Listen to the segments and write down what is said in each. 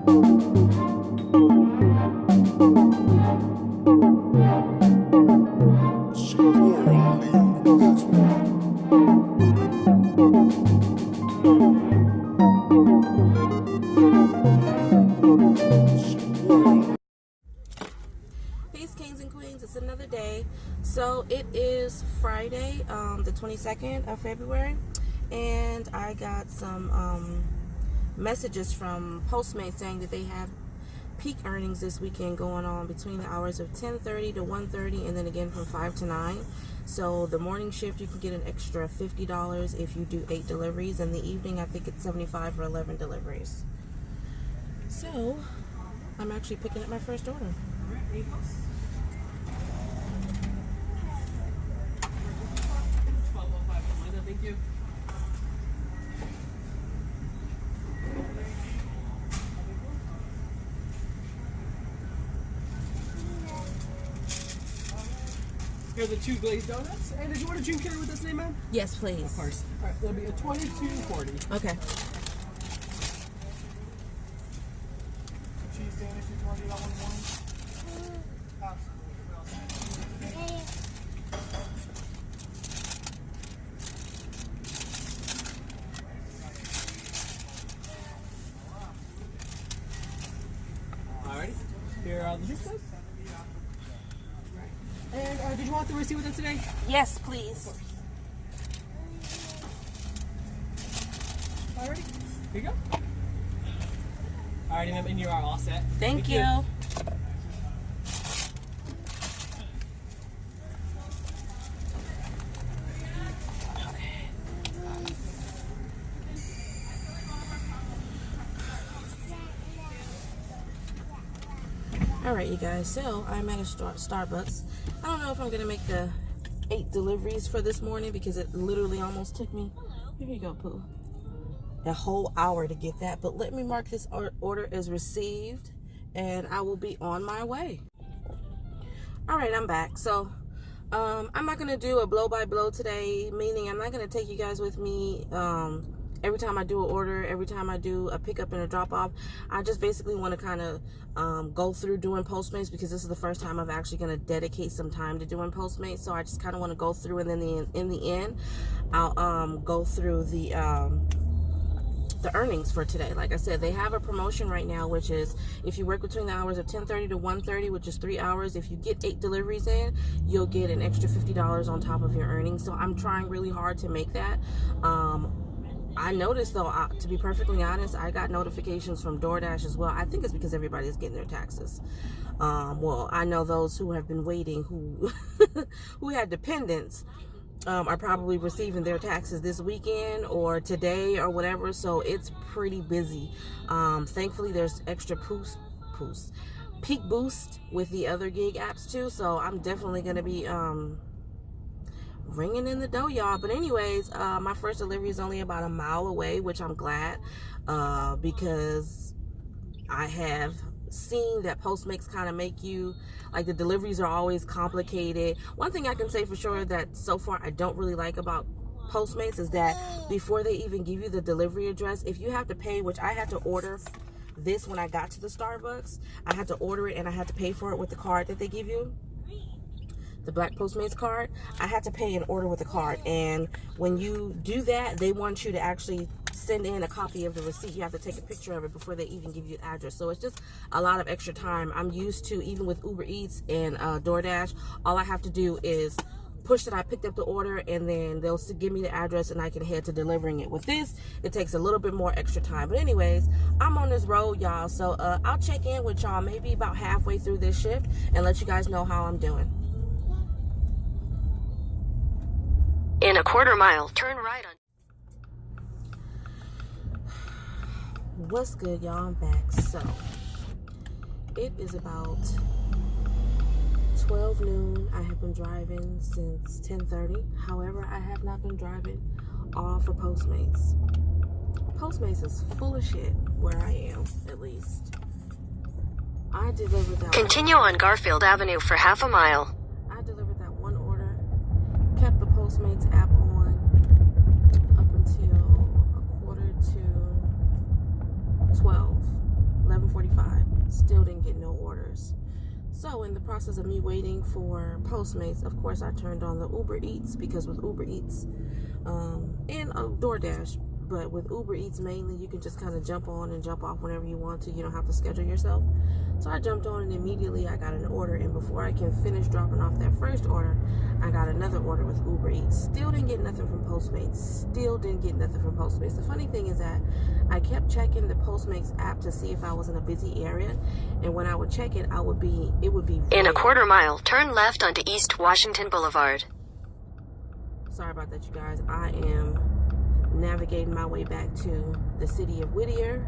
Peace, kings and queens. It's another day. So it is Friday, the 22nd of February, and I got some messages from Postmates saying that they have peak earnings this weekend going on between the hours of 10:30 to 1:30, and then again from 5 to 9. So the morning shift, you can get an extra $50 if you do 8 deliveries. And the evening, I think it's $75 for 11 deliveries. So I'm actually picking up my first order. Thank you. Here are the 2 glazed donuts. And did you want a drink here with this name, ma'am? Yes, please. Of course. All right, it'll be a $22.40. Okay. Cheese Danish, you want to do that one in the morning? Absolutely. Alrighty. Here are the drinks, guys. And did you want the receipt with us today? Yes, please. Alrighty. Here you go. Alrighty, ma'am, and you are all set. Thank you. Alright, you guys, so I'm at a Starbucks. I don't know if I'm going to make the 8 deliveries for this morning because it literally almost took me, here you go, Pooh, a whole hour to get that. But let me mark this order as received, and I will be on my way. Alright, I'm back. So, I'm not going to do a blow-by-blow today, meaning I'm not going to take you guys with me every time I do an order, every time I do a pickup and a drop-off. I just basically want to kind of go through doing Postmates because this is the first time I'm actually going to dedicate some time to doing Postmates. So I just kind of want to go through, and then in the end, I'll go through the earnings for today. Like I said, they have a promotion right now, which is if you work between the hours of 10:30 to 1:30, which is 3 hours, if you get 8 deliveries in, you'll get an extra $50 on top of your earnings. So I'm trying really hard to make that. I noticed, though, to be perfectly honest, I got notifications from DoorDash as well. I think it's because everybody's getting their taxes. Well, I know those who have been waiting, who who had dependents, are probably receiving their taxes this weekend or today or whatever. So it's pretty busy. Thankfully, there's extra peak boost with the other gig apps too. So I'm definitely going to be ringing in the dough, y'all. But anyways, my first delivery is only about a mile away, which I'm glad, because I have seen that Postmates kind of make you, like, the deliveries are always complicated. One thing I can say for sure that so far I don't really like about Postmates is that before they even give you the delivery address, if you have to pay, which I had to order this when I got to the Starbucks, I had to order it and I had to pay for it with the card that they give you, the Black Postmates card. I had to pay and order with the card, and when you do that, they want you to actually send in a copy of the receipt. You have to take a picture of it before they even give you the address. So it's just a lot of extra time. I'm used to, even with Uber Eats and DoorDash, all I have to do is push that I picked up the order, and then they'll give me the address and I can head to delivering it. With this, it takes a little bit more extra time. But anyways, I'm on this road, y'all, so I'll check in with y'all maybe about halfway through this shift and let you guys know how I'm doing. In a quarter mile, turn right on. What's good, y'all? I'm back. So it is about 12 noon. I have been driving since 10:30. However, I have not been driving all for Postmates. Postmates is full of shit where I am, at least. I delivered that. Continue on Garfield Avenue for half a mile. I delivered that one order, kept the Postmates app on up until 11:45. 11:45. Still didn't get no orders. So in the process of me waiting for Postmates, of course I turned on the Uber Eats, because with Uber Eats and DoorDash, but with Uber Eats mainly, you can just kind of jump on and jump off whenever you want to. You don't have to schedule yourself. So I jumped on and immediately I got an order, and before I can finish dropping off that first order, I got another order with Uber Eats. Still didn't get nothing from Postmates. Still didn't get nothing from Postmates. The funny thing is that I kept checking the Postmates app to see if I was in a busy area, and when I would check it, it would be In a red. quarter mile, turn left onto East Washington Boulevard. Sorry about that, you guys. I am navigating my way back to the city of Whittier.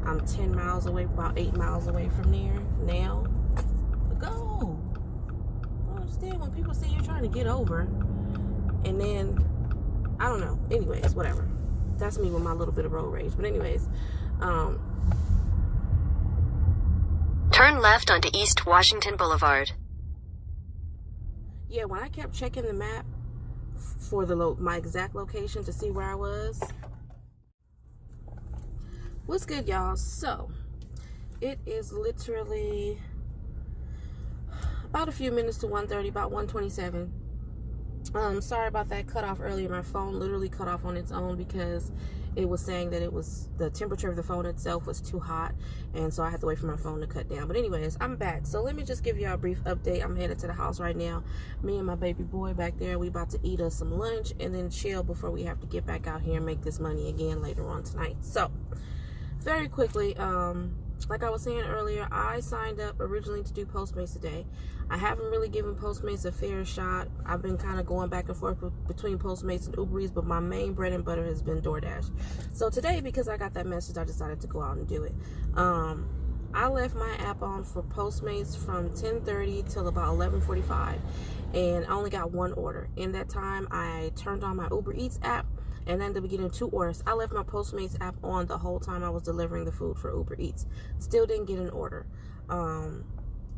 I'm 10 miles away, about 8 miles away from there now. But go! I don't understand when people say you're trying to get over, and then, I don't know. Anyways, whatever. That's me with my little bit of road rage. But anyways, Turn left onto East Washington Boulevard. yeah, when I kept checking the map for my exact location to see where I was. What's good, y'all? So it is literally about a few minutes to 1:30, about 1:27. Sorry about that cut off earlier. My phone literally cut off on its own because it was saying that the temperature of the phone itself was too hot, and so I had to wait for my phone to cut down. But anyways, I'm back. So let me just give you a brief update. I'm headed to the house right now. Me and my baby boy back there, we about to eat us some lunch and then chill before we have to get back out here and make this money again later on tonight. So very quickly, like I was saying earlier, I signed up originally to do Postmates today. I haven't really given Postmates a fair shot. I've been kind of going back and forth between Postmates and Uber Eats, but my main bread and butter has been DoorDash. So today, because I got that message, I decided to go out and do it. I left my app on for Postmates from 10:30 till about 11:45, and I only got one order. In that time, I turned on my Uber Eats app and ended up getting 2 orders. I left my Postmates app on the whole time I was delivering the food for Uber Eats. Still didn't get an order.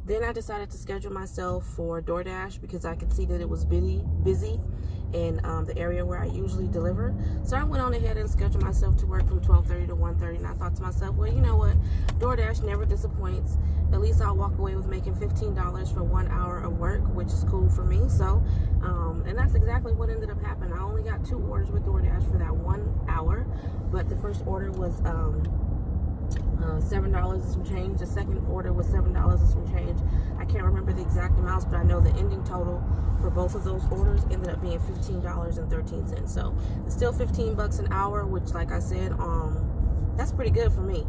Then I decided to schedule myself for DoorDash because I could see that it was busy in the area where I usually deliver. So I went on ahead and scheduled myself to work from 12:30 to 1:30, and I thought to myself, well, you know what? DoorDash never disappoints. At least I'll walk away with making $15 for 1 hour of work, which is cool for me. So, and that's exactly what ended up happening. I only got 2 orders with DoorDash for that 1 hour, but the first order was $7 and some change. The second order was $7 and some change. I can't remember the exact amounts, but I know the ending total for both of those orders ended up being $15.13. So it's still $15 an hour, which, like I said, that's pretty good for me.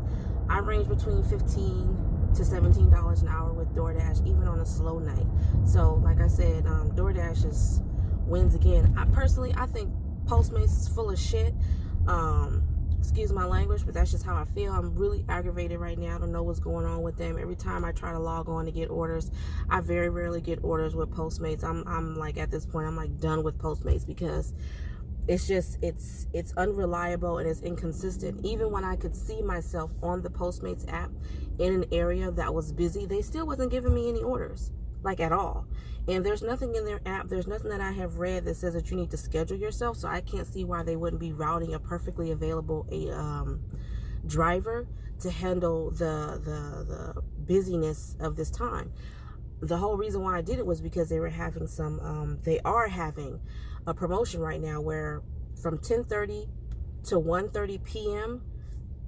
I range between $15 to $17 an hour with DoorDash, even on a slow night. So, like I said, DoorDash wins again. I think Postmates is full of shit. Excuse my language, but that's just how I feel. I'm really aggravated right now. I don't know what's going on with them. Every time I try to log on to get orders, I very rarely get orders with Postmates. I'm like, at this point, I'm like done with Postmates because it's just, it's unreliable and it's inconsistent. Even when I could see myself on the Postmates app in an area that was busy, they still wasn't giving me any orders, like at all. And there's nothing in their app, there's nothing that I have read that says that you need to schedule yourself, so I can't see why they wouldn't be routing a perfectly available driver to handle the busyness of this time. The whole reason why I did it was because they were having they are having a promotion right now where from 10:30 to 1:30 p.m.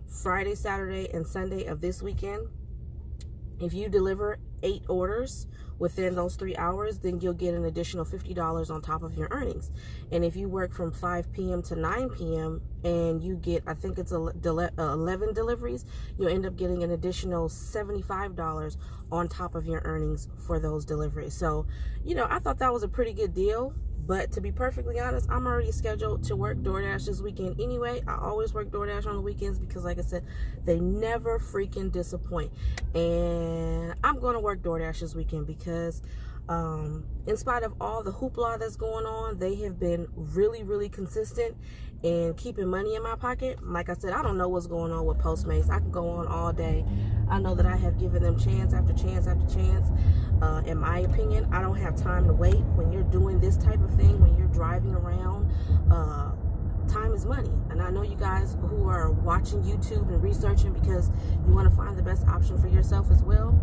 Friday, Saturday, and Sunday of this weekend, if you deliver 8 orders within those 3 hours, then you'll get an additional $50 on top of your earnings. And if you work from 5 p.m. to 9 p.m. and you get, I think it's 11 deliveries, you'll end up getting an additional $75 on top of your earnings for those deliveries. So, you know, I thought that was a pretty good deal. But to be perfectly honest, I'm already scheduled to work DoorDash this weekend anyway. I always work DoorDash on the weekends because, like I said, they never freaking disappoint. And I'm going to work DoorDash this weekend because in spite of all the hoopla that's going on, they have been really, really consistent in keeping money in my pocket. Like I said, I don't know what's going on with Postmates. I can go on all day. I know that I have given them chance after chance after chance. In my opinion, I don't have time to wait when you're doing this type of thing, when you're driving around time is money. And I know you guys who are watching YouTube and researching because you want to find the best option for yourself as well,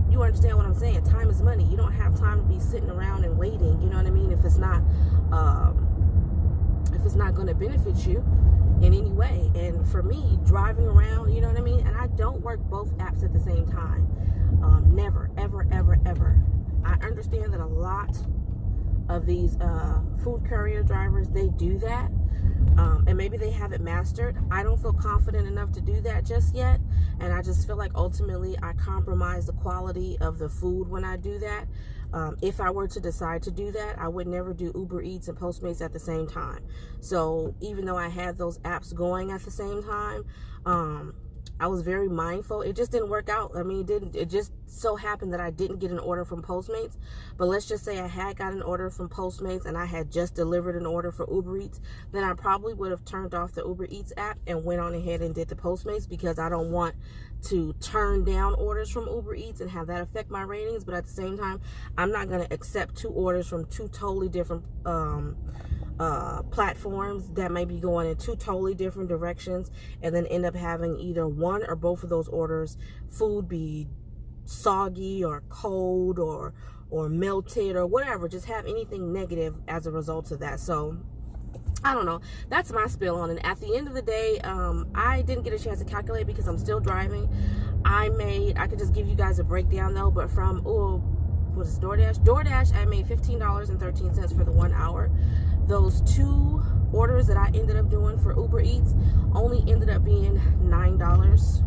you understand what I'm saying. Time is money. You don't have time to be sitting around and waiting, you know what I mean, if it's not going to benefit you in any way. And for me, driving around, you know what I mean, and I don't work both apps at the same time. Never, ever, ever, ever. I understand that a lot of these food courier drivers, they do that, and maybe they have it mastered. I don't feel confident enough to do that just yet, and I just feel like ultimately I compromise the quality of the food when I do that. If I were to decide to do that, I would never do Uber Eats and Postmates at the same time. So even though I had those apps going at the same time, I was very mindful. It just didn't work out. I mean, it just so happened that I didn't get an order from Postmates. But let's just say I had got an order from Postmates and I had just delivered an order for Uber Eats, then I probably would have turned off the Uber Eats app and went on ahead and did the Postmates, because I don't want to turn down orders from Uber Eats and have that affect my ratings. But at the same time, I'm not going to accept 2 orders from 2 totally different platforms that may be going in 2 totally different directions, and then end up having either one or both of those orders food be soggy or cold or melted or whatever, just have anything negative as a result of that. So I don't know. That's my spill on it. At the end of the day, I didn't get a chance to calculate because I'm still driving. I could just give you guys a breakdown though, but from what is DoorDash? DoorDash, I made $15.13 for the 1 hour. Those 2 orders that I ended up doing for Uber Eats only ended up being $9,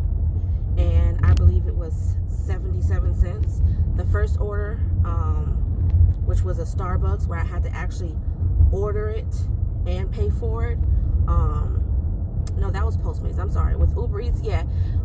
and I believe it was 77 cents. The first order, which was a Starbucks, where I had to actually order it and pay for it. No, that was Postmates. I'm sorry. With Uber Eats, yeah,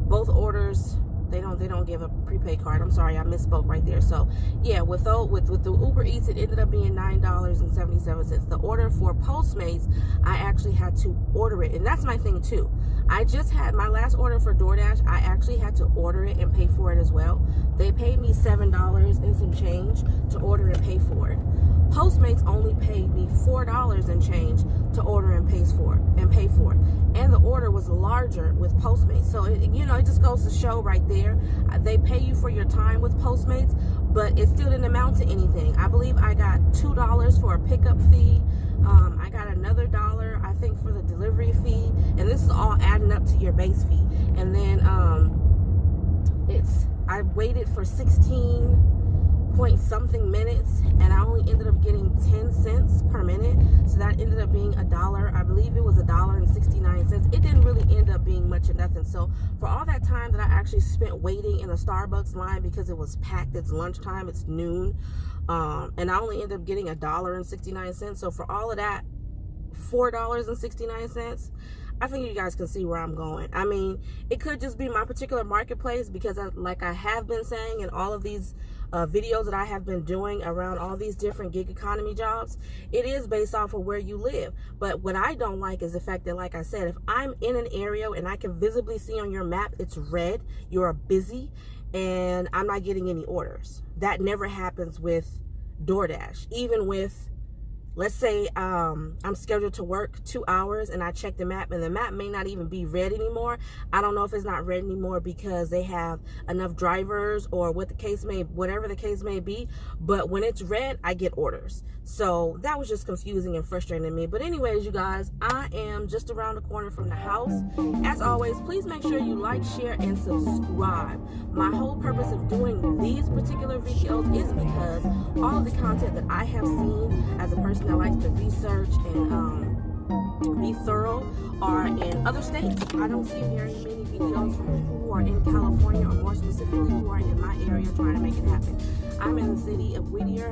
both orders, they don't give a prepaid card. I'm sorry, I misspoke right there. So yeah, with the Uber Eats, it ended up being $9.77. The order for Postmates, I actually had to order it, and that's my thing too. I just had my last order for DoorDash. I actually had to order it and pay for it as well. They paid me $7 and some change to order and pay for it. Postmates only paid me $4 and change to order and pay for it. And the order was larger with Postmates. So it just goes to show right there. They pay you for your time with Postmates, but it still didn't amount to anything. I believe I got $2 for a pickup fee. I got another $1, I think, for the delivery fee, and this is all adding up to your base fee. And then I waited for 16 point something minutes, and I only ended up getting 10 cents per minute, so that ended up being $1. I believe it was $1.69. It didn't really end up being much of nothing. So for all that time that I actually spent waiting in a Starbucks line because it was packed, it's lunchtime, it's noon, and I only ended up getting $1.69. So for all of that, $4.69. I think you guys can see where I'm going. I mean, it could just be my particular marketplace, because like I have been saying in all of these videos that I have been doing around all these different gig economy jobs, it is based off of where you live. But what I don't like is the fact that, like I said, if I'm in an area and I can visibly see on your map it's red, you're busy, and I'm not getting any orders. That never happens with DoorDash. Even with, let's say I'm scheduled to work 2 hours and I check the map and the map may not even be red anymore. I don't know if it's not red anymore because they have enough drivers or whatever the case may be. But when it's red, I get orders. So that was just confusing and frustrating to me. But anyways, you guys, I am just around the corner from the house. As always, please make sure you like, share, and subscribe. My whole purpose of doing these particular videos is because all of the content that I have seen as a person that likes to research and be thorough are in other states. I don't see very many videos from people who are in California, or more specifically who are in my area trying to make it happen. I'm in the city of Whittier,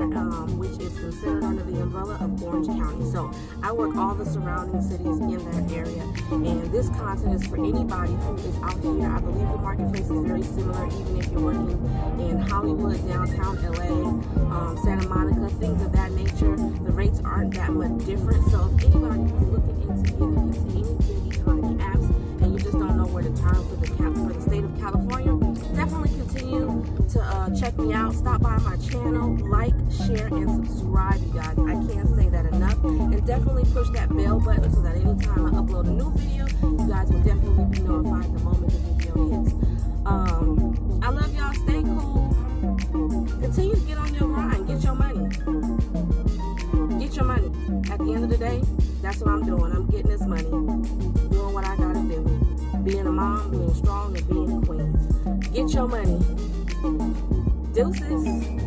which is considered under the umbrella of Orange County. So I work all the surrounding cities in that area, and this content is for anybody who is out here. I believe the marketplace is very similar, even if you're working in Hollywood, downtown LA, Santa Monica, things of that nature. The rates aren't that much different. So if anybody who's looking into getting into any gig economy apps and you just don't know where to turn for the state of California, definitely continue to check me out. Stop by my channel, like, share, and subscribe, you guys. I can't say that enough. and definitely push that bell button so that anytime I upload a new video, you guys will definitely be notified the moment the video hits. I love y'all. Stay cool. Continue to get on your grind. Get your money. Get your money. At the end of the day, that's what I'm doing. I'm getting this money. Doing what I gotta do. Being a mom, being strong, and being a queen. Get your money. Deuces.